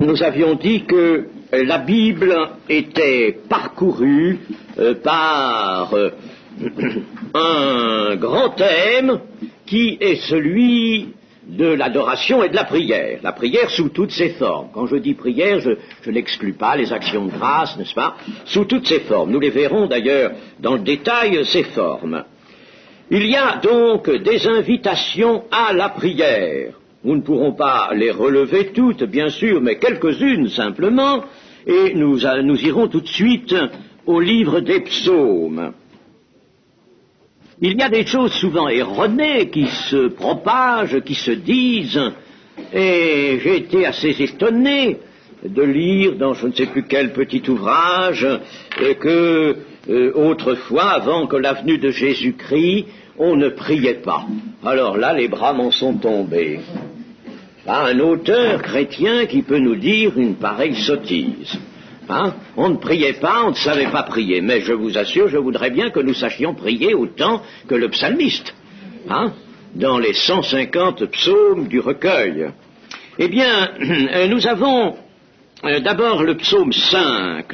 nous avions dit que la Bible était parcourue par un grand thème qui est celui de l'adoration et de la prière sous toutes ses formes. Quand je dis prière, je n'exclus pas les actions de grâce, n'est-ce pas, sous toutes ses formes. Nous les verrons d'ailleurs dans le détail, ces formes. Il y a donc des invitations à la prière. Nous ne pourrons pas les relever toutes, bien sûr, mais quelques-unes simplement, et nous irons tout de suite au livre des psaumes. Il y a des choses souvent erronées qui se propagent, qui se disent, et j'ai été assez étonné de lire dans je ne sais plus quel petit ouvrage que autrefois, avant que la venue de Jésus-Christ, on ne priait pas. Alors là, les bras m'en sont tombés. Un auteur chrétien qui peut nous dire une pareille sottise. On ne priait pas, on ne savait pas prier, mais je vous assure, je voudrais bien que nous sachions prier autant que le psalmiste, dans les 150 psaumes du recueil. Eh bien, nous avons d'abord le psaume 5,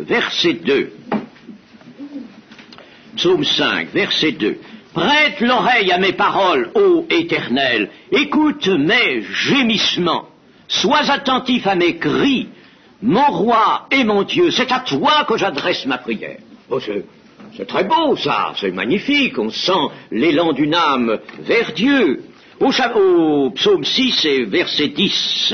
verset 2. Psaume 5, verset 2. Prête l'oreille à mes paroles, ô Éternel, écoute mes gémissements, sois attentif à mes cris, mon roi et mon Dieu, c'est à toi que j'adresse ma prière. Oh, c'est très beau ça, c'est magnifique, on sent l'élan d'une âme vers Dieu. Au psaume 6 et verset 10,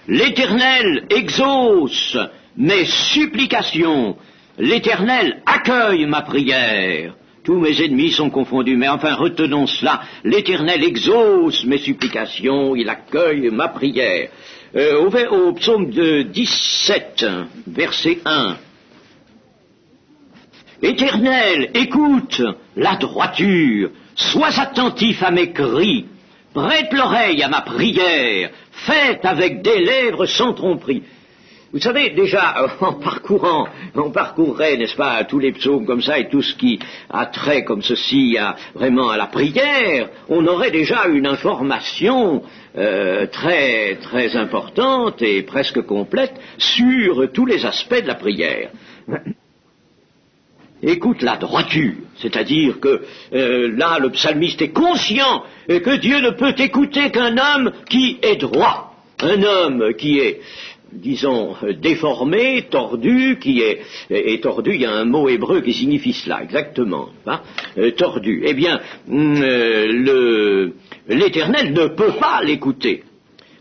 l'Éternel exauce mes supplications, l'Éternel accueille ma prière. Tous mes ennemis sont confondus, mais enfin retenons cela, l'Éternel exauce mes supplications, il accueille ma prière. Au psaume de 17, verset 1. Éternel, écoute la droiture, sois attentif à mes cris, prête l'oreille à ma prière, faite avec des lèvres sans tromperie. Vous savez, déjà, on parcourrait, n'est-ce pas, tous les psaumes comme ça et tout ce qui a trait comme ceci vraiment à la prière, on aurait déjà une information très, très importante et presque complète sur tous les aspects de la prière. Écoute la droiture, c'est-à-dire que là, le psalmiste est conscient que Dieu ne peut écouter qu'un homme qui est droit, un homme qui est, disons, déformé, tordu, qui est tordu, il y a un mot hébreu qui signifie cela, exactement, tordu. Eh bien, l'Éternel ne peut pas l'écouter.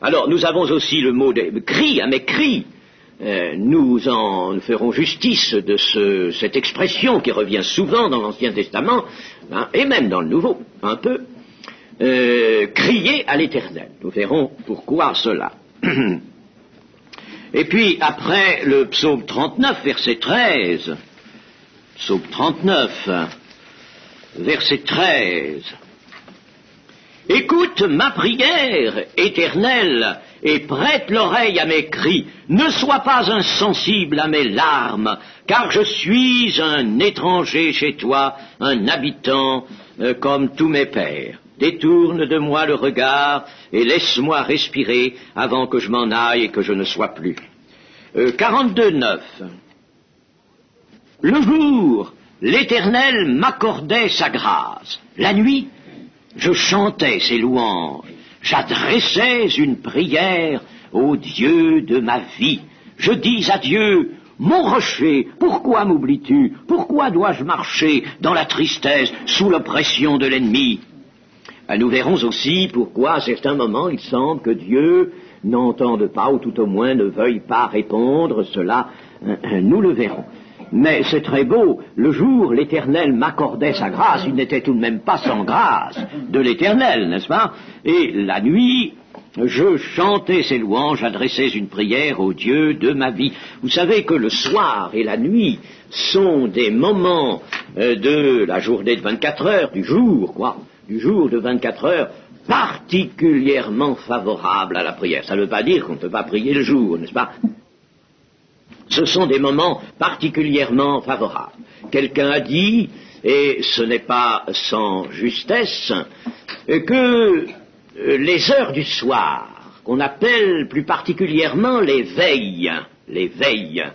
Alors, nous avons aussi le mot de cri, à mes cris. Nous en ferons justice de cette expression qui revient souvent dans l'Ancien Testament, et même dans le Nouveau, un peu. Crier à l'Éternel. Nous verrons pourquoi cela. Et puis, après le psaume 39, verset 13, psaume 39, verset 13, écoute ma prière, Éternel, et prête l'oreille à mes cris, ne sois pas insensible à mes larmes, car je suis un étranger chez toi, un habitant comme tous mes pères. Détourne de moi le regard et laisse-moi respirer avant que je m'en aille et que je ne sois plus. 42.9. Le jour, l'Éternel m'accordait sa grâce. La nuit, je chantais ses louanges. J'adressais une prière au Dieu de ma vie. Je dis à Dieu, mon rocher, pourquoi m'oublies-tu? Pourquoi dois-je marcher dans la tristesse, sous l'oppression de l'ennemi? Nous verrons aussi pourquoi, à certains moments, il semble que Dieu n'entende pas, ou tout au moins ne veuille pas répondre. Cela, nous le verrons. Mais c'est très beau, le jour, l'Éternel m'accordait sa grâce, il n'était tout de même pas sans grâce de l'Éternel, n'est-ce pas? Et la nuit, je chantais ses louanges, j'adressais une prière au Dieu de ma vie. Vous savez que le soir et la nuit sont des moments de la journée de 24 heures, du jour de 24 heures, particulièrement favorables à la prière. Ça ne veut pas dire qu'on ne peut pas prier le jour, n'est-ce pas? Ce sont des moments particulièrement favorables. Quelqu'un a dit, et ce n'est pas sans justesse, que les heures du soir qu'on appelle plus particulièrement les veilles. Les veilles.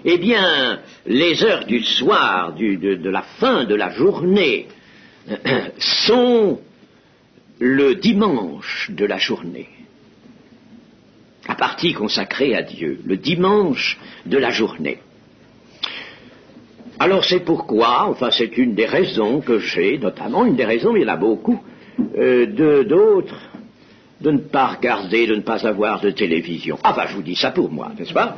Eh bien, les heures du soir, de la fin de la journée, sont le dimanche de la journée. La partie consacrée à Dieu, le dimanche de la journée. Alors c'est pourquoi, enfin c'est une des raisons que j'ai, notamment une des raisons, mais il y en a beaucoup, d'autres, de ne pas regarder, de ne pas avoir de télévision. Enfin je vous dis ça pour moi, n'est-ce pas?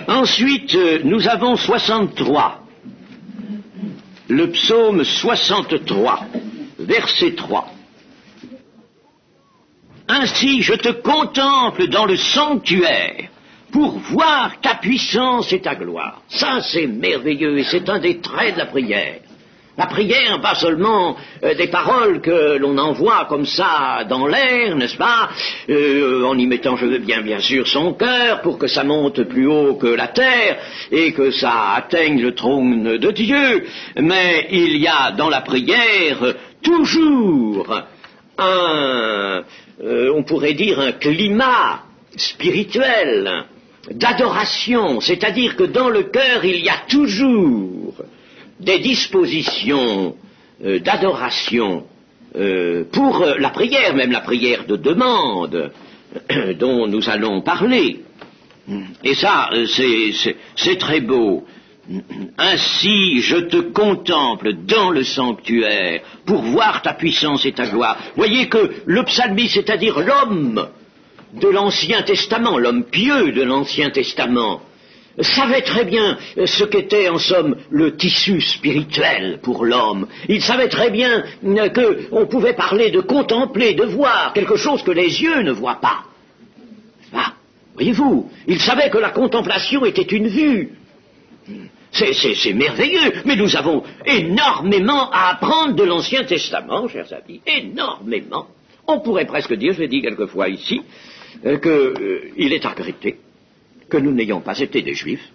Ensuite, nous avons 63. Le psaume 63, verset 3. Ainsi je te contemple dans le sanctuaire pour voir ta puissance et ta gloire. Ça c'est merveilleux et c'est un des traits de la prière. La prière, pas seulement des paroles que l'on envoie comme ça dans l'air, n'est-ce pas, en y mettant, je veux bien sûr, son cœur pour que ça monte plus haut que la terre et que ça atteigne le trône de Dieu, mais il y a dans la prière toujours on pourrait dire un climat spirituel d'adoration, c'est-à-dire que dans le cœur il y a toujours des dispositions d'adoration pour la prière, même la prière de demande dont nous allons parler. Et ça, c'est très beau. Ainsi je te contemple dans le sanctuaire pour voir ta puissance et ta gloire. Voyez que le psalmiste, c'est-à-dire l'homme de l'Ancien Testament, l'homme pieux de l'Ancien Testament, savait très bien ce qu'était en somme le tissu spirituel pour l'homme. Il savait très bien qu'on pouvait parler de contempler, de voir quelque chose que les yeux ne voient pas. Ah, voyez-vous, il savait que la contemplation était une vue. C'est merveilleux, mais nous avons énormément à apprendre de l'Ancien Testament, chers amis, énormément. On pourrait presque dire, je l'ai dit quelquefois ici, qu'il est à regretter que nous n'ayons pas été des Juifs.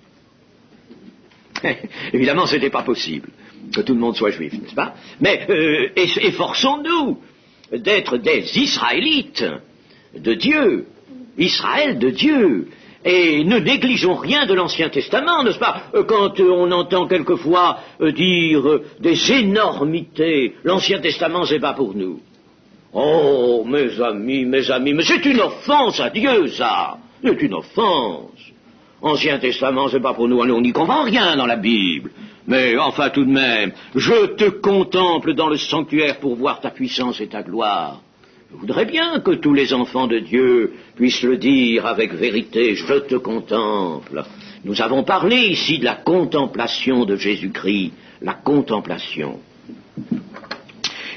Évidemment, ce n'était pas possible que tout le monde soit juif, n'est-ce pas? Mais efforçons-nous d'être des Israélites de Dieu, Israël de Dieu. Et ne négligeons rien de l'Ancien Testament, n'est-ce pas? Quand on entend quelquefois dire des énormités, l'Ancien Testament c'est pas pour nous. Oh, mes amis, mais c'est une offense à Dieu, ça. C'est une offense. Ancien Testament, c'est pas pour nous, on n'y comprend rien dans la Bible. Mais enfin tout de même, je te contemple dans le sanctuaire pour voir ta puissance et ta gloire. Je voudrais bien que tous les enfants de Dieu puissent le dire avec vérité, je te contemple. Nous avons parlé ici de la contemplation de Jésus-Christ, la contemplation.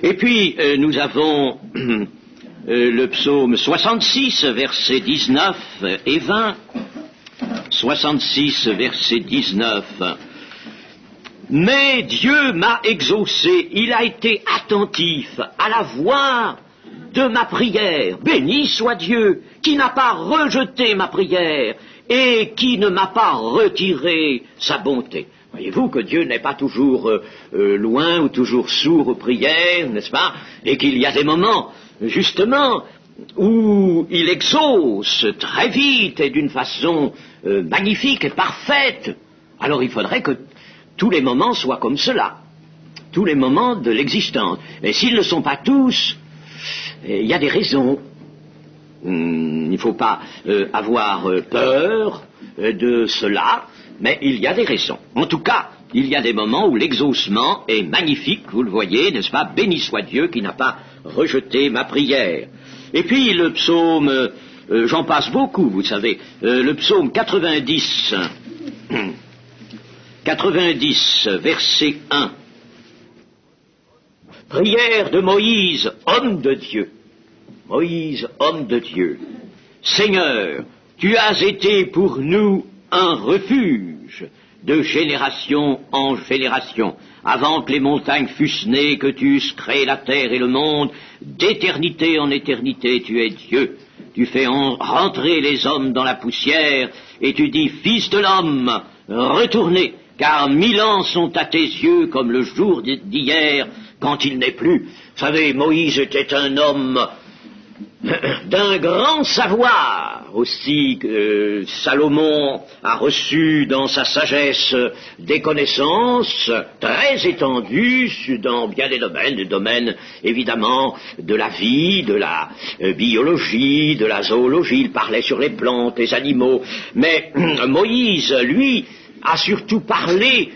Et puis, nous avons le psaume 66, versets 19 et 20. 66, verset 19. Mais Dieu m'a exaucé, il a été attentif à la voix de ma prière. Béni soit Dieu, qui n'a pas rejeté ma prière et qui ne m'a pas retiré sa bonté. Voyez-vous que Dieu n'est pas toujours loin ou toujours sourd aux prières, n'est-ce pas? Et qu'il y a des moments, justement, où il exauce très vite et d'une façon magnifique et parfaite. Alors il faudrait que tous les moments soient comme cela, tous les moments de l'existence. Et s'ils ne sont pas tous, il y a des raisons. Il ne faut pas avoir peur de cela, mais il y a des raisons. En tout cas, il y a des moments où l'exaucement est magnifique, vous le voyez, n'est-ce pas? Béni soit Dieu qui n'a pas rejeté ma prière. Et puis le psaume, j'en passe beaucoup, vous savez, le psaume 90, 90, verset 1. Prière de Moïse, homme de Dieu. Moïse, homme de Dieu. Seigneur, tu as été pour nous un refuge de génération en génération. Avant que les montagnes fussent nées, que tu eusses créé la terre et le monde, d'éternité en éternité, tu es Dieu. Tu fais rentrer les hommes dans la poussière, et tu dis, Fils de l'homme, retournez, car 1000 ans sont à tes yeux comme le jour d'hier, quand il n'est plus. Vous savez, Moïse était un homme d'un grand savoir aussi que Salomon a reçu dans sa sagesse des connaissances très étendues dans bien des domaines évidemment de la vie, de la biologie, de la zoologie. Il parlait sur les plantes, les animaux, mais Moïse, lui, a surtout parlé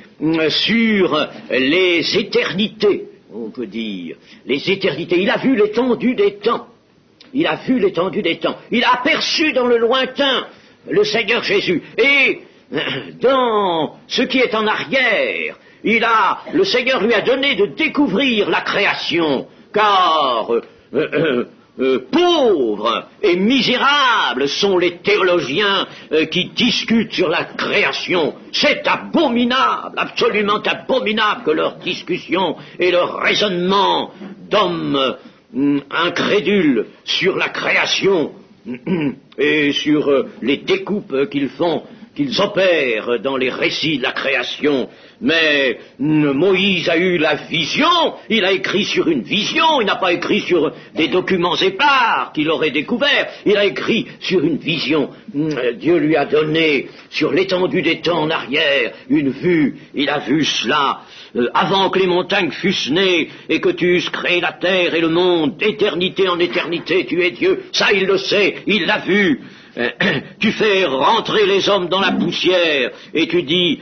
sur les éternités, on peut dire, les éternités. Il a vu l'étendue des temps. Il a vu l'étendue des temps. Il a aperçu dans le lointain le Seigneur Jésus. Et dans ce qui est en arrière, le Seigneur lui a donné de découvrir la création, car pauvres et misérables sont les théologiens qui discutent sur la création. C'est abominable, absolument abominable que leur discussion et leur raisonnement d'hommes incrédules sur la création et sur les découpes qu'ils opèrent dans les récits de la création. Mais Moïse a eu la vision, il a écrit sur une vision, il n'a pas écrit sur des documents épars qu'il aurait découverts, il a écrit sur une vision. Dieu lui a donné sur l'étendue des temps en arrière une vue, il a vu cela avant que les montagnes fussent nées et que tu eusses créé la terre et le monde, d'éternité en éternité tu es Dieu, ça il le sait, il l'a vu. Tu fais rentrer les hommes dans la poussière et tu dis,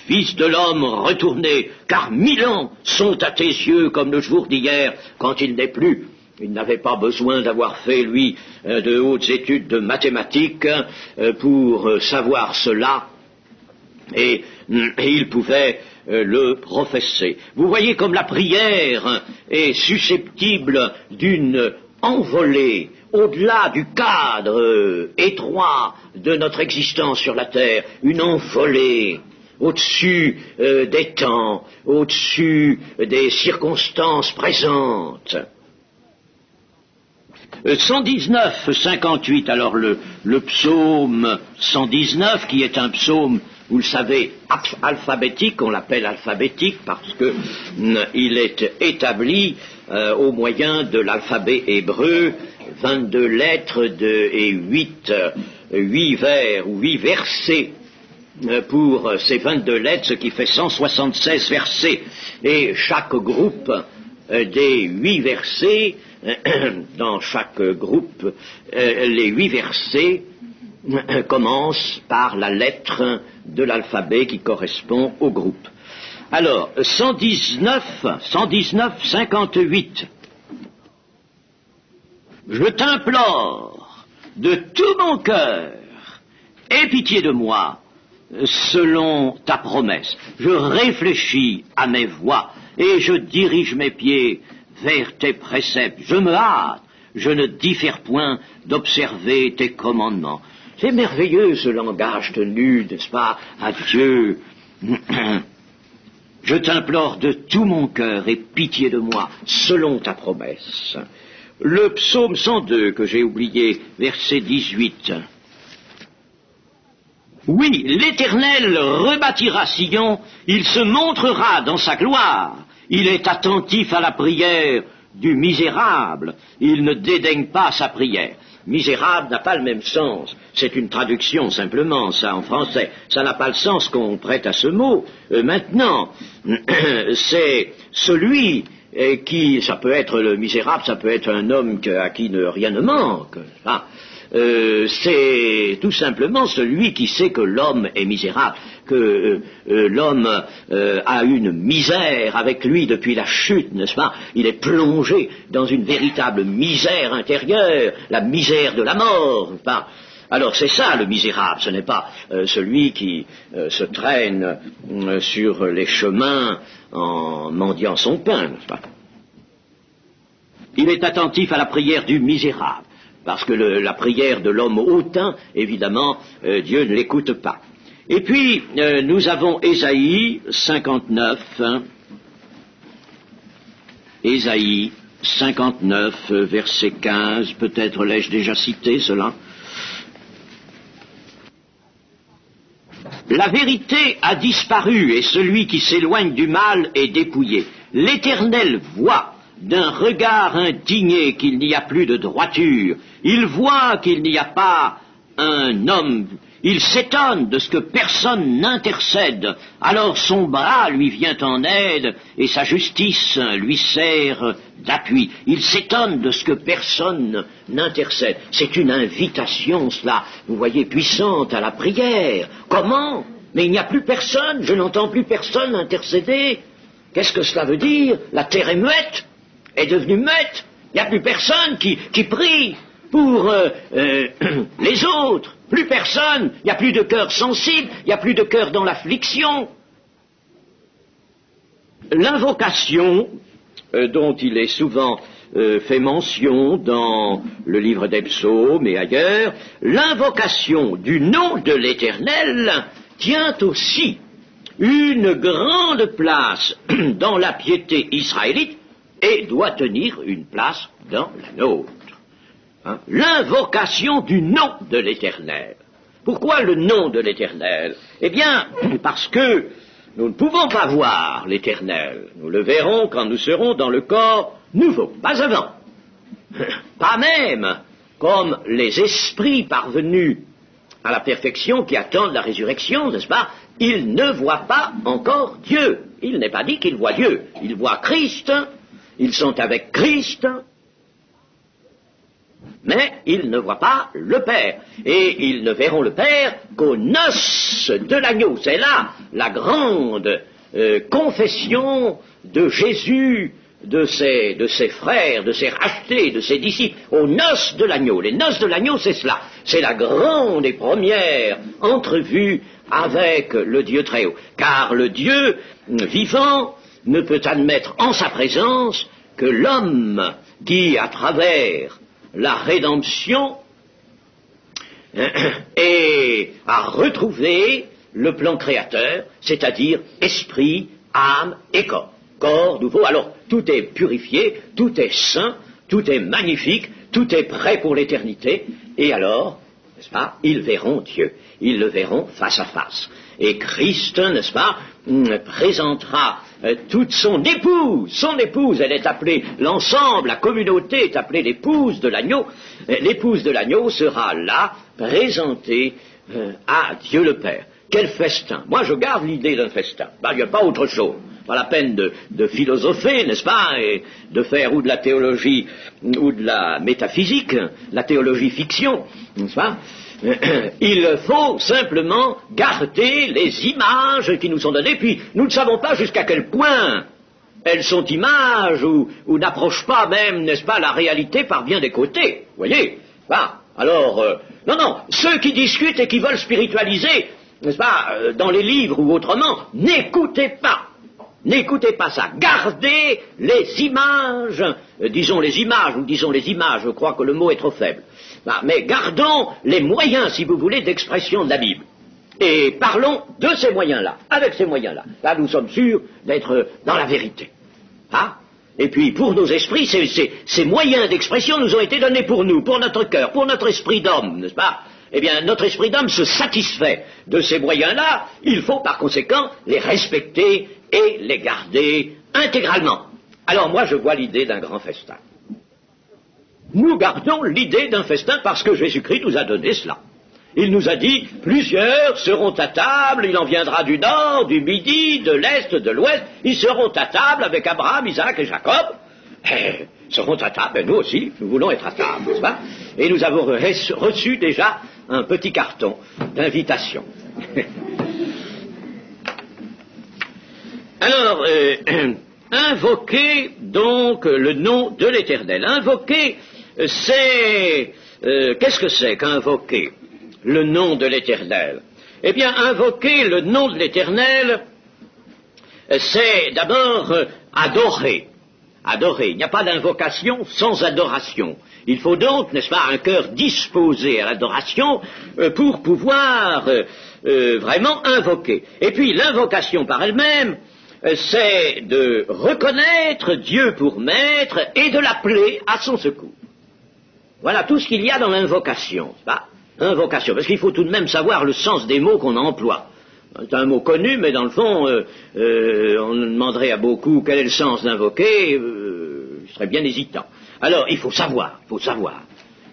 fils de l'homme, retournez, car 1000 ans sont à tes yeux comme le jour d'hier, quand il n'est plus. Il n'avait pas besoin d'avoir fait, lui, de hautes études de mathématiques pour savoir cela, et il pouvait le professer. Vous voyez comme la prière est susceptible d'une envolée au-delà du cadre étroit de notre existence sur la terre, une envolée au-dessus des temps, au-dessus des circonstances présentes. 119, 58, alors le psaume 119, qui est un psaume, vous le savez, alphabétique, on l'appelle alphabétique parce que il est établi au moyen de l'alphabet hébreu, 22 lettres et 8 vers ou 8 versets pour ces 22 lettres, ce qui fait 176 versets. Et chaque groupe des 8 versets, dans chaque groupe, les 8 versets commencent par la lettre de l'alphabet qui correspond au groupe. Alors, 119, 58. Je t'implore de tout mon cœur, aie pitié de moi, selon ta promesse. Je réfléchis à mes voies et je dirige mes pieds vers tes préceptes. Je me hâte, je ne diffère point d'observer tes commandements. C'est merveilleux ce langage tenu, n'est-ce pas, à Dieu. Je t'implore de tout mon cœur, aie pitié de moi, selon ta promesse. Le psaume 102, que j'ai oublié, verset 18. Oui, l'Éternel rebâtira Sion, il se montrera dans sa gloire, il est attentif à la prière du misérable, il ne dédaigne pas sa prière. Misérable n'a pas le même sens, c'est une traduction simplement, ça en français, ça n'a pas le sens qu'on prête à ce mot. Maintenant, c'est celui qui, ça peut être le misérable, ça peut être un homme à qui rien ne manque. C'est tout simplement celui qui sait que l'homme est misérable, que l'homme a une misère avec lui depuis la chute, n'est-ce pas? Il est plongé dans une véritable misère intérieure, la misère de la mort, n'est-ce pas? Alors c'est ça le misérable, ce n'est pas celui qui se traîne sur les chemins en mendiant son pain, n'est-ce pas? Il est attentif à la prière du misérable, parce que la prière de l'homme hautain, évidemment, Dieu ne l'écoute pas. Et puis, nous avons Ésaïe 59, Ésaïe 59, verset 15, peut-être l'ai-je déjà cité cela. La vérité a disparu et celui qui s'éloigne du mal est dépouillé. L'Éternel voit d'un regard indigné qu'il n'y a plus de droiture, il voit qu'il n'y a pas un homme, il s'étonne de ce que personne n'intercède, alors son bras lui vient en aide et sa justice lui sert d'appui. Il s'étonne de ce que personne n'intercède. C'est une invitation, cela, vous voyez, puissante à la prière. Comment? Mais il n'y a plus personne, je n'entends plus personne intercéder. Qu'est-ce que cela veut dire? La terre est muette, est devenue muette. Il n'y a plus personne qui prie pour les autres. Plus personne. Il n'y a plus de cœur sensible, il n'y a plus de cœur dans l'affliction. L'invocation, dont il est souvent fait mention dans le livre des psaumes et ailleurs, l'invocation du nom de l'Éternel tient aussi une grande place dans la piété israélite et doit tenir une place dans la nôtre. Hein? L'invocation du nom de l'Éternel. Pourquoi le nom de l'Éternel? Eh bien, parce que nous ne pouvons pas voir l'Éternel. Nous le verrons quand nous serons dans le corps nouveau, pas avant. Pas même comme les esprits parvenus à la perfection qui attendent la résurrection, n'est-ce pas? Ils ne voient pas encore Dieu. Il n'est pas dit qu'ils voient Dieu. Ils voient Christ, ils sont avec Christ, mais ils ne voient pas le Père. Et ils ne verront le Père qu'aux noces de l'agneau. C'est là la grande confession de Jésus, de ses frères, de ses rachetés, de ses disciples, aux noces de l'agneau. Les noces de l'agneau, c'est cela. C'est la grande et première entrevue avec le Dieu très haut. Car le Dieu vivant ne peut admettre en sa présence que l'homme qui, à travers la rédemption, a retrouvé le plan créateur, c'est-à-dire esprit, âme et corps. Corps nouveau. Alors, tout est purifié, tout est saint, tout est magnifique, tout est prêt pour l'éternité, et alors, n'est-ce pas, ils verront Dieu, ils le verront face à face. Et Christ, n'est-ce pas, présentera toute son épouse, elle est appelée, l'ensemble, la communauté est appelée l'épouse de l'agneau. L'épouse de l'agneau sera là, présentée à Dieu le Père. Quel festin! Moi, je garde l'idée d'un festin. Il n'y a pas autre chose. Pas la peine de philosopher, n'est-ce pas, et de faire ou de la théologie ou de la métaphysique, la théologie fiction, n'est-ce pas? Il faut simplement garder les images qui nous sont données, puis nous ne savons pas jusqu'à quel point elles sont images ou n'approchent pas même, n'est-ce pas, la réalité par bien des côtés, vous voyez? Alors, non, ceux qui discutent et qui veulent spiritualiser, n'est-ce pas, dans les livres ou autrement, n'écoutez pas ça, gardez les images, disons les images, je crois que le mot est trop faible. Mais gardons les moyens, si vous voulez, d'expression de la Bible. Et parlons de ces moyens-là, avec ces moyens-là. Là, nous sommes sûrs d'être dans la vérité. Et puis, pour nos esprits, ces moyens d'expression nous ont été donnés pour nous, pour notre cœur, pour notre esprit d'homme, n'est-ce pas? Eh bien, notre esprit d'homme se satisfait de ces moyens-là. Il faut, par conséquent, les respecter et les garder intégralement. Alors, moi, je vois l'idée d'un grand festin. Nous gardons l'idée d'un festin parce que Jésus-Christ nous a donné cela. Il nous a dit, plusieurs seront à table, il en viendra du nord, du midi, de l'est, de l'ouest, ils seront à table avec Abraham, Isaac et Jacob. Seront à table, et nous aussi, nous voulons être à table, n'est-ce pas? Et nous avons reçu déjà un petit carton d'invitation. Alors, invoquer donc le nom de l'Éternel. Invoquer, c'est... qu'est-ce que c'est qu'invoquer le nom de l'Éternel? Eh bien, invoquer le nom de l'Éternel, c'est d'abord adorer. Adorer. Il n'y a pas d'invocation sans adoration. Il faut donc, n'est-ce pas, un cœur disposé à l'adoration pour pouvoir vraiment invoquer. Et puis, l'invocation par elle-même, c'est de reconnaître Dieu pour maître et de l'appeler à son secours. Voilà tout ce qu'il y a dans l'invocation. Invocation, parce qu'il faut tout de même savoir le sens des mots qu'on emploie. C'est un mot connu, mais dans le fond, on demanderait à beaucoup quel est le sens d'invoquer. ce serait bien hésitant. Alors, il faut savoir.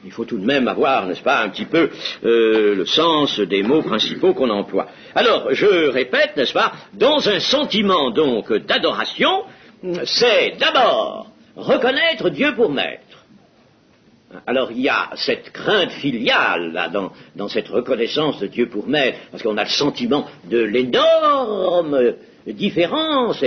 Il faut tout de même avoir, n'est-ce pas, un petit peu le sens des mots principaux qu'on emploie. Alors, je répète, n'est-ce pas, dans un sentiment donc d'adoration, c'est d'abord reconnaître Dieu pour maître. Alors il y a cette crainte filiale là, dans cette reconnaissance de Dieu pour maître, parce qu'on a le sentiment de l'énorme différence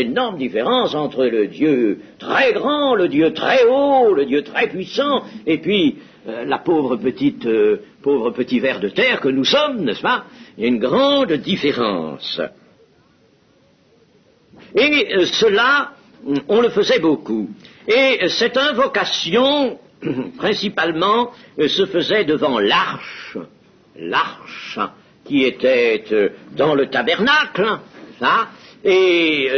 entre le Dieu très grand, le Dieu très haut, le Dieu très puissant, et puis la pauvre petit ver de terre que nous sommes, n'est-ce pas? Il y a une grande différence. Et cela, on le faisait beaucoup. Et cette invocation, principalement, se faisait devant l'arche qui était dans le tabernacle, ça, et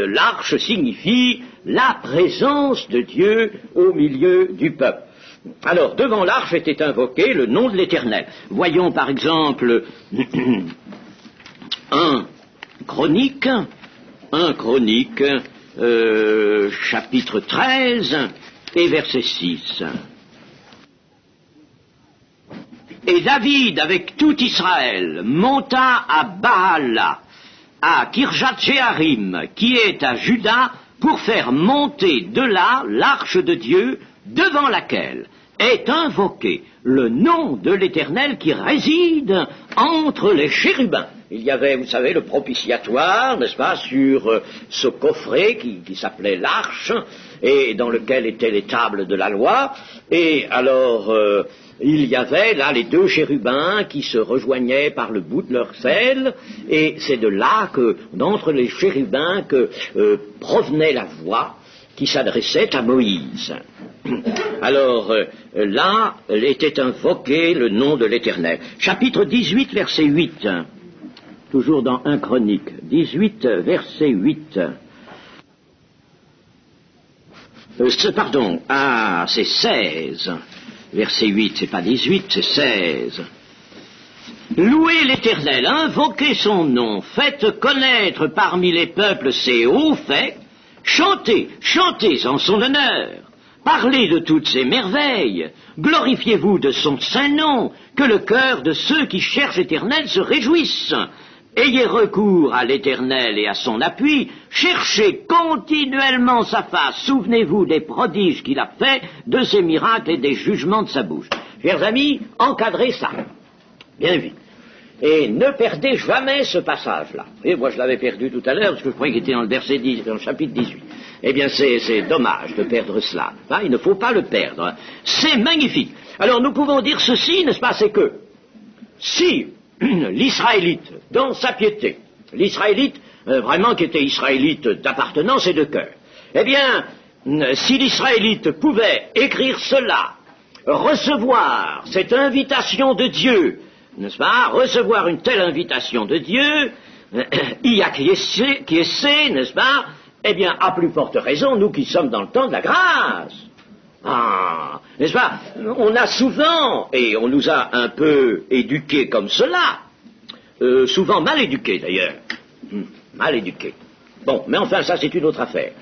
l'arche signifie la présence de Dieu au milieu du peuple. Alors, devant l'arche était invoqué le nom de l'Éternel. Voyons par exemple un Chronique, chapitre 13 et verset 6. Et David, avec tout Israël, monta à Baala, à Kirjat-Jéarim, qui est à Juda, pour faire monter de là l'arche de Dieu, devant laquelle est invoqué le nom de l'Éternel qui réside entre les chérubins. Il y avait, vous savez, le propitiatoire, n'est-ce pas, sur ce coffret qui s'appelait l'arche, et dans lequel étaient les tables de la loi, et alors il y avait là les deux chérubins qui se rejoignaient par le bout de leurs ailes, et c'est de là que, d'entre les chérubins, que provenait la voix qui s'adressait à Moïse. Alors là était invoqué le nom de l'Éternel. Chapitre 18, verset 8, toujours dans 1 Chronique, 18, verset 8. C'est 16, verset 8, c'est pas 18, c'est 16. Louez l'Éternel, invoquez son nom, faites connaître parmi les peuples ses hauts faits, chantez en son honneur, parlez de toutes ses merveilles, glorifiez-vous de son saint nom, que le cœur de ceux qui cherchent l'Éternel se réjouisse. Ayez recours à l'Éternel et à son appui, cherchez continuellement sa face, souvenez-vous des prodiges qu'il a faits, de ses miracles et des jugements de sa bouche. Chers amis, encadrez ça, bien vite. Et ne perdez jamais ce passage-là. Et moi je l'avais perdu tout à l'heure, parce que je croyais qu'il était dans le verset 10, dans le chapitre 18. Eh bien c'est dommage de perdre cela. Hein, il ne faut pas le perdre. Hein. C'est magnifique. Alors nous pouvons dire ceci, n'est-ce pas, c'est que si l'Israélite, dans sa piété, l'Israélite, vraiment qui était Israélite d'appartenance et de cœur, eh bien, si l'Israélite pouvait écrire cela, recevoir cette invitation de Dieu, n'est-ce pas, recevoir une telle invitation de Dieu, y acquiescer, n'est-ce pas, eh bien, à plus forte raison, nous qui sommes dans le temps de la grâce. Ah, n'est-ce pas? On a souvent, et on nous a un peu éduqués comme cela, souvent mal éduqués d'ailleurs, mal éduqués. Bon, mais enfin ça c'est une autre affaire.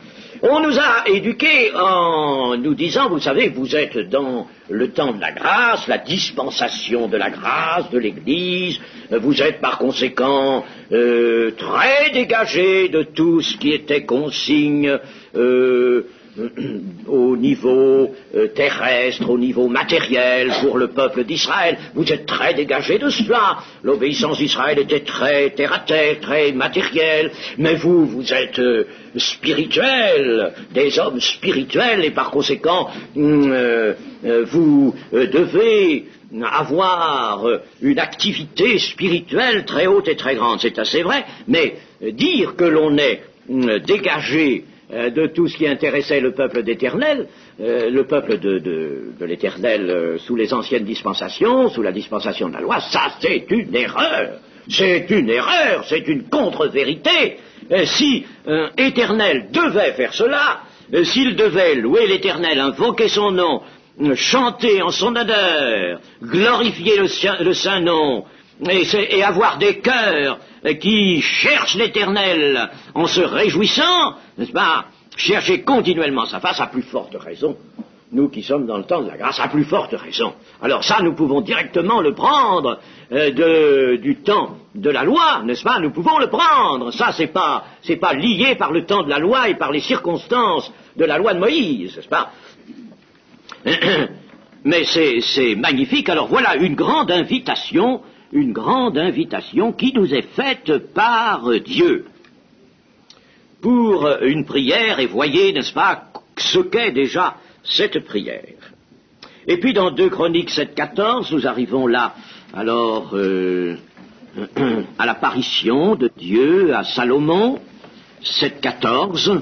On nous a éduqués en nous disant, vous savez, vous êtes dans le temps de la grâce, la dispensation de la grâce de l'Église, vous êtes par conséquent très dégagés de tout ce qui était consigne au niveau terrestre, au niveau matériel pour le peuple d'Israël. Vous êtes très dégagés de cela. L'obéissance d'Israël était très terre-à-terre, très matérielle, mais vous êtes spirituels, des hommes spirituels, et par conséquent, vous devez avoir une activité spirituelle très haute et très grande. C'est assez vrai, mais dire que l'on est dégagé de tout ce qui intéressait le peuple d'Éternel, le peuple de l'Éternel sous les anciennes dispensations, sous la dispensation de la loi, ça c'est une erreur. C'est une erreur, c'est une contre-vérité. Si Éternel devait faire cela, s'il devait louer l'Éternel, invoquer son nom, chanter en son honneur, glorifier le saint nom, et avoir des cœurs qui cherchent l'Éternel en se réjouissant, n'est-ce pas? chercher continuellement sa face, à plus forte raison, nous qui sommes dans le temps de la grâce, à plus forte raison. Alors ça, nous pouvons directement le prendre du temps de la loi, n'est-ce pas? Nous pouvons le prendre. Ça, c'est pas lié par le temps de la loi et par les circonstances de la loi de Moïse, n'est-ce pas? Mais c'est magnifique. Alors voilà une grande invitation qui nous est faite par Dieu pour une prière, et voyez, n'est-ce pas, ce qu'est déjà cette prière. Et puis dans 2 Chroniques 7,14, nous arrivons là, alors, à l'apparition de Dieu à Salomon, 7,14.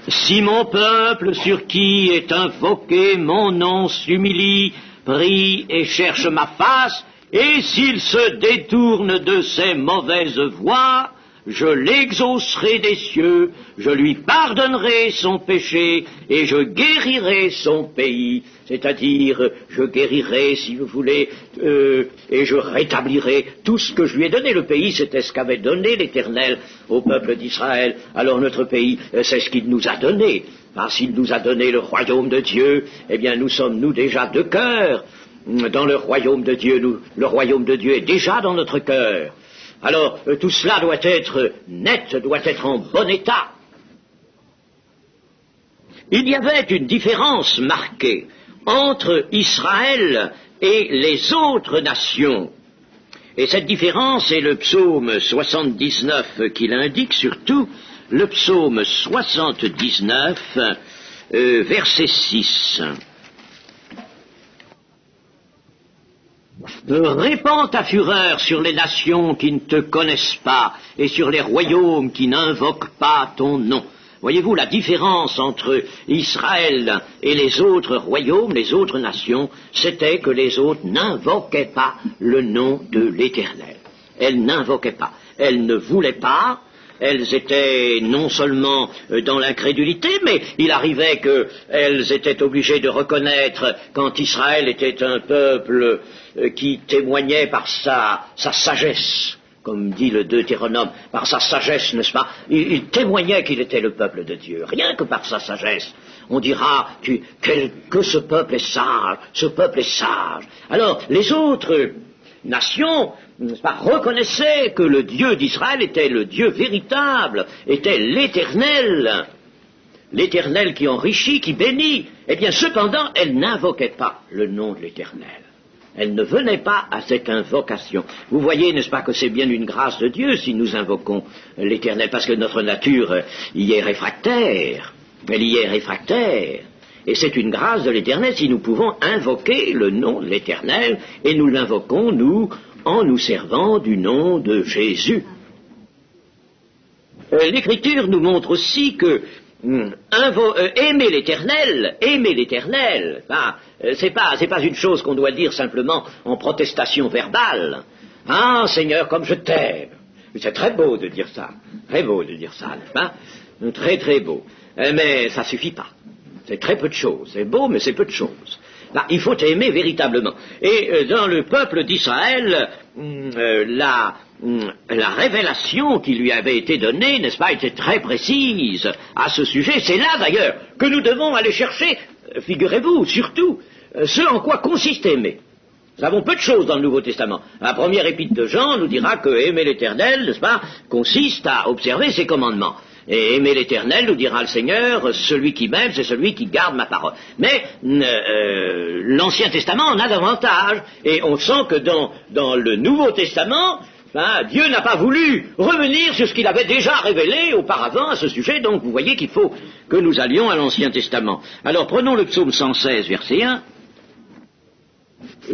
Si mon peuple sur qui est invoqué mon nom s'humilie, prie et cherche ma face, et s'il se détourne de ses mauvaises voies, je l'exaucerai des cieux, je lui pardonnerai son péché, et je guérirai son pays. C'est-à-dire, je guérirai, si vous voulez, et je rétablirai tout ce que je lui ai donné. Le pays, c'était ce qu'avait donné l'Éternel au peuple d'Israël. Alors notre pays, c'est ce qu'il nous a donné. S'il nous a donné le royaume de Dieu, eh bien nous sommes, nous, déjà de cœur dans le royaume de Dieu. Le royaume de Dieu est déjà dans notre cœur. Alors, tout cela doit être net, doit être en bon état. Il y avait une différence marquée entre Israël et les autres nations. Et cette différence est le psaume 79 qui l'indique, surtout le psaume 79, verset 6. Répands ta fureur sur les nations qui ne te connaissent pas et sur les royaumes qui n'invoquent pas ton nom. Voyez-vous la différence entre Israël et les autres royaumes, les autres nations, c'était que les autres n'invoquaient pas le nom de l'Éternel. Elles n'invoquaient pas, elles ne voulaient pas. Elles étaient non seulement dans l'incrédulité, mais il arrivait qu'elles étaient obligées de reconnaître, quand Israël était un peuple qui témoignait par sa sagesse, comme dit le Deutéronome, par sa sagesse, n'est-ce pas? Il témoignait qu'il était le peuple de Dieu, rien que par sa sagesse. On dira que ce peuple est sage, ce peuple est sage. Alors, les autres nations, n'est-ce pas, reconnaissaient que le Dieu d'Israël était le Dieu véritable, était l'Éternel, l'Éternel qui enrichit, qui bénit. Eh bien, cependant, elles n'invoquaient pas le nom de l'Éternel. Elles ne venaient pas à cette invocation. Vous voyez, n'est-ce pas, que c'est bien une grâce de Dieu si nous invoquons l'Éternel, parce que notre nature y est réfractaire. Elle y est réfractaire. Et c'est une grâce de l'Éternel si nous pouvons invoquer le nom de l'Éternel, et nous l'invoquons, nous, en nous servant du nom de Jésus. L'Écriture nous montre aussi que aimer l'Éternel, c'est pas une chose qu'on doit dire simplement en protestation verbale. Ah, Seigneur, comme je t'aime. C'est très beau de dire ça, n'est-ce pas? Très très beau. Mais ça suffit pas. C'est très peu de choses. C'est beau, mais c'est peu de choses. Là, il faut aimer véritablement. Et dans le peuple d'Israël, la révélation qui lui avait été donnée, n'est-ce pas, était très précise à ce sujet. C'est là, d'ailleurs, que nous devons aller chercher, figurez-vous, surtout, ce en quoi consiste aimer. Nous avons peu de choses dans le Nouveau Testament. La première épître de Jean nous dira que aimer l'Éternel, n'est-ce pas, consiste à observer ses commandements. Et aimer l'Éternel, nous dira le Seigneur, celui qui m'aime, c'est celui qui garde ma parole. Mais l'Ancien Testament en a davantage. Et on sent que dans le Nouveau Testament, Dieu n'a pas voulu revenir sur ce qu'il avait déjà révélé auparavant à ce sujet. Donc vous voyez qu'il faut que nous allions à l'Ancien Testament. Alors prenons le psaume 116, verset 1.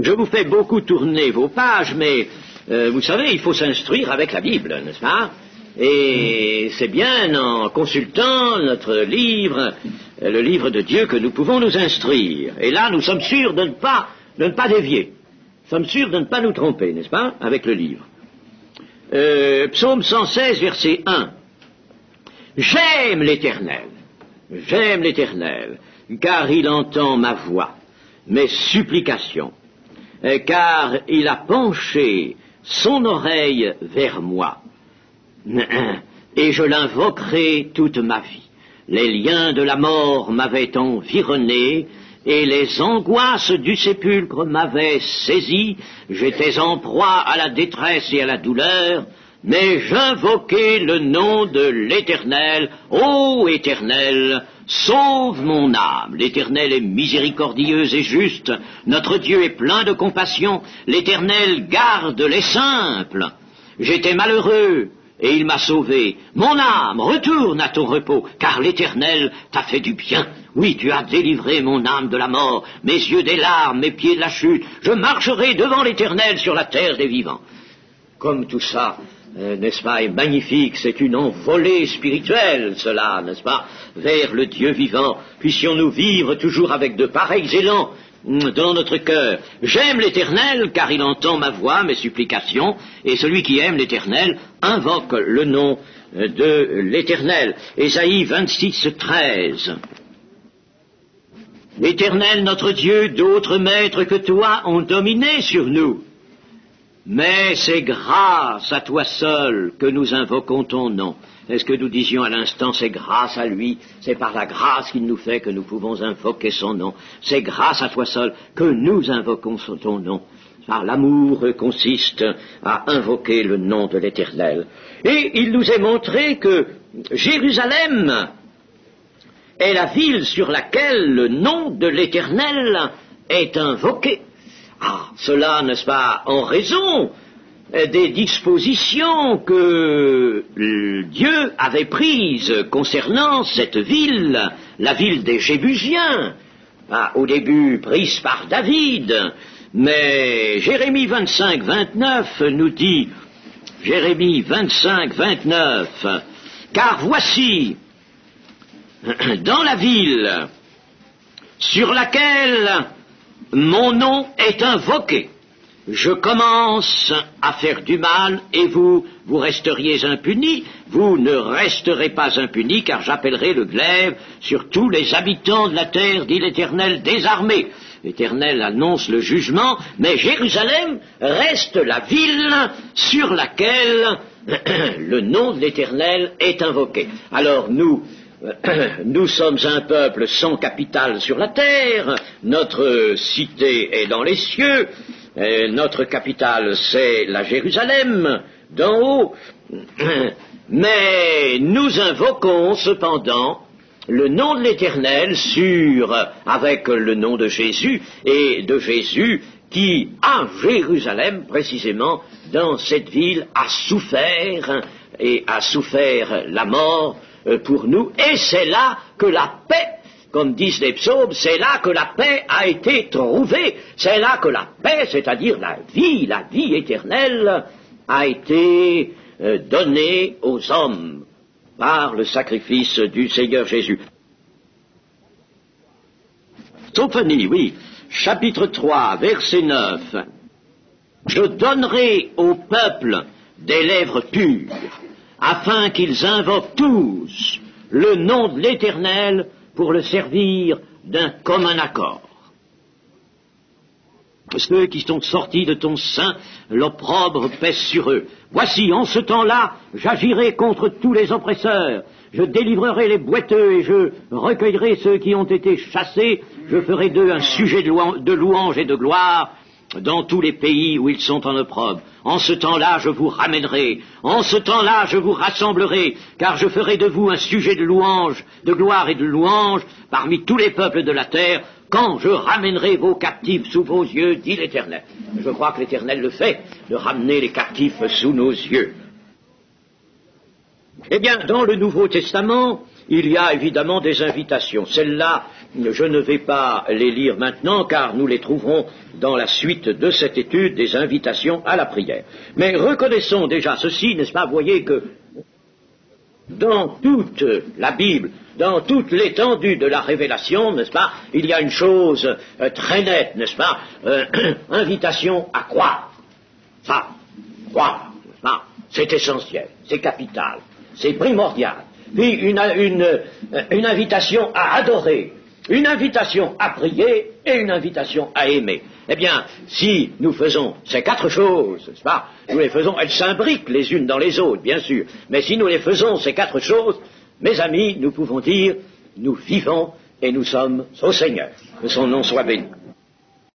Je vous fais beaucoup tourner vos pages, mais vous savez, il faut s'instruire avec la Bible, n'est-ce pas? Et c'est bien en consultant notre livre, le livre de Dieu, que nous pouvons nous instruire. Et là, nous sommes sûrs de ne pas dévier. Nous sommes sûrs de ne pas nous tromper, n'est-ce pas, avec le livre. Psaume 116, verset 1. J'aime l'Éternel, car il entend ma voix, mes supplications, car il a penché son oreille vers moi. Et je l'invoquerai toute ma vie. les liens de la mort m'avaient environné, et les angoisses du sépulcre m'avaient saisi, j'étais en proie à la détresse et à la douleur, mais j'invoquai le nom de l'Éternel. Ô Éternel, sauve mon âme. L'Éternel est miséricordieux et juste, notre Dieu est plein de compassion, l'Éternel garde les simples. J'étais malheureux, et il m'a sauvé. Mon âme, retourne à ton repos, car l'Éternel t'a fait du bien. Oui, tu as délivré mon âme de la mort, mes yeux des larmes, mes pieds de la chute. Je marcherai devant l'Éternel sur la terre des vivants. Comme tout ça, n'est-ce pas, est magnifique, c'est une envolée spirituelle, cela, n'est-ce pas, vers le Dieu vivant. Puissions-nous vivre toujours avec de pareils élans dans notre cœur. J'aime l'Éternel, car il entend ma voix, mes supplications, et celui qui aime l'Éternel invoque le nom de l'Éternel. Ésaïe 26, 13. L'Éternel, notre Dieu, d'autres maîtres que toi ont dominé sur nous. Mais c'est grâce à toi seul que nous invoquons ton nom. Est-ce que nous disions à l'instant, c'est grâce à lui, c'est par la grâce qu'il nous fait que nous pouvons invoquer son nom. C'est grâce à toi seul que nous invoquons ton nom. Car l'amour consiste à invoquer le nom de l'Éternel. Et il nous est montré que Jérusalem est la ville sur laquelle le nom de l'Éternel est invoqué. Ah, cela, n'est-ce pas, en raison des dispositions que Dieu avait prises concernant cette ville, la ville des Jébusiens, au début prise par David, mais Jérémie 25, 29 nous dit, Jérémie 25, 29, car voici, dans la ville sur laquelle mon nom est invoqué, je commence à faire du mal et vous resteriez impunis. Vous ne resterez pas impunis, car j'appellerai le glaive sur tous les habitants de la terre, dit l'Éternel des armées. L'Éternel annonce le jugement, mais Jérusalem reste la ville sur laquelle le nom de l'Éternel est invoqué. Alors nous sommes un peuple sans capitale sur la terre, notre cité est dans les cieux, notre capitale c'est la Jérusalem d'en haut, mais nous invoquons cependant le nom de l'Éternel avec le nom de Jésus, et de Jésus qui, à Jérusalem précisément, dans cette ville, a souffert la mort pour nous, et c'est là que la paix, comme disent les psaumes, c'est là que la paix a été trouvée, c'est là que la paix, c'est-à-dire la vie éternelle, a été donnée aux hommes par le sacrifice du Seigneur Jésus. Sophonie, oui, chapitre 3, verset 9. Je donnerai au peuple des lèvres pures, afin qu'ils invoquent tous le nom de l'Éternel pour le servir d'un commun accord. Ceux qui sont sortis de ton sein, l'opprobre pèse sur eux. Voici, en ce temps-là, j'agirai contre tous les oppresseurs. Je délivrerai les boiteux et je recueillerai ceux qui ont été chassés. Je ferai d'eux un sujet de louange et de gloire dans tous les pays où ils sont en opprobre. En ce temps-là, je vous ramènerai. En ce temps-là, je vous rassemblerai, car je ferai de vous un sujet de louange, de gloire et de louange parmi tous les peuples de la terre, quand je ramènerai vos captifs sous vos yeux, dit l'Éternel. Je crois que l'Éternel le fait, de ramener les captifs sous nos yeux. Eh bien, dans le Nouveau Testament, il y a évidemment des invitations. Celles-là, je ne vais pas les lire maintenant, car nous les trouverons dans la suite de cette étude, des invitations à la prière. Mais reconnaissons déjà ceci, n'est-ce pas? Vous voyez que dans toute la Bible, dans toute l'étendue de la révélation, n'est-ce pas, il y a une chose très nette, n'est-ce pas, invitation à croire. Ça, croire, n'est-ce pas, c'est essentiel, c'est capital, c'est primordial. Puis une invitation à adorer, une invitation à prier et une invitation à aimer. Eh bien, si nous faisons ces quatre choses, n'est-ce pas, nous les faisons, elles s'imbriquent les unes dans les autres, bien sûr, mais si nous les faisons, ces quatre choses, mes amis, nous pouvons dire, nous vivons et nous sommes au Seigneur. Que son nom soit béni.